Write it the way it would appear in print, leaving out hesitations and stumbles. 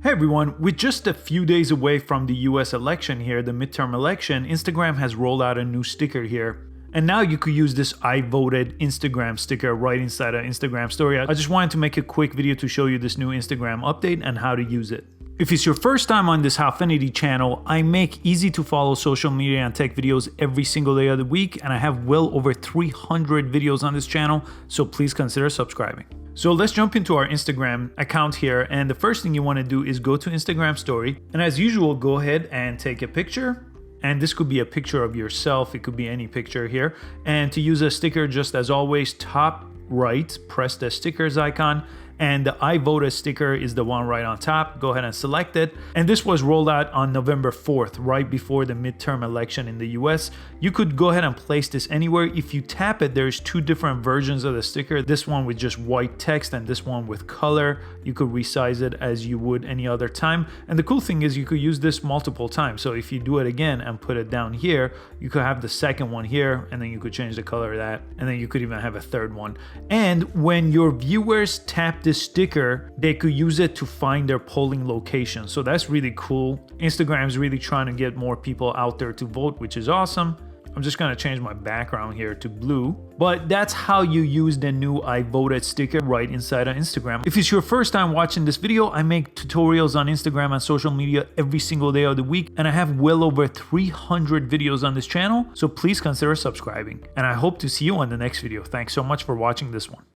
Hey everyone, with just a few days away from the US election here, the midterm election, Instagram has rolled out a new sticker here. And now you could use this I voted Instagram sticker right inside an Instagram story. I just wanted to make a quick video to show you this new Instagram update and how to use it. If it's your first time on this Howfinity channel, I make easy to follow social media and tech videos every single day of the week, and I have well over 300 videos on this channel, so please consider subscribing. So let's jump into our Instagram account here, and the first thing you want to do is go to Instagram story, and as usual, go ahead and take a picture. And this could be a picture of yourself, it could be any picture here. And to use a sticker, just as always, top right, press the stickers icon, and the I voted sticker is the one right on top. Go ahead and select it. And this was rolled out on November 4th, right before the midterm election in the US. You could go ahead and place this anywhere. If you tap it, there's two different versions of the sticker. This one with just white text and this one with color. You could resize it as you would any other time. And the cool thing is you could use this multiple times. So if you do it again and put it down here, you could have the second one here, and then you could change the color of that. And then you could even have a third one. And when your viewers tap this sticker, they could use it to find their polling location. So that's really cool. Instagram's really trying to get more people out there to vote, which is awesome. I'm just gonna change my background here to blue. But that's how you use the new I voted sticker right inside of Instagram. If it's your first time watching this video, I make tutorials on Instagram and social media every single day of the week, and I have well over 300 videos on this channel, so please consider subscribing. And I hope to see you on the next video. Thanks so much for watching this one.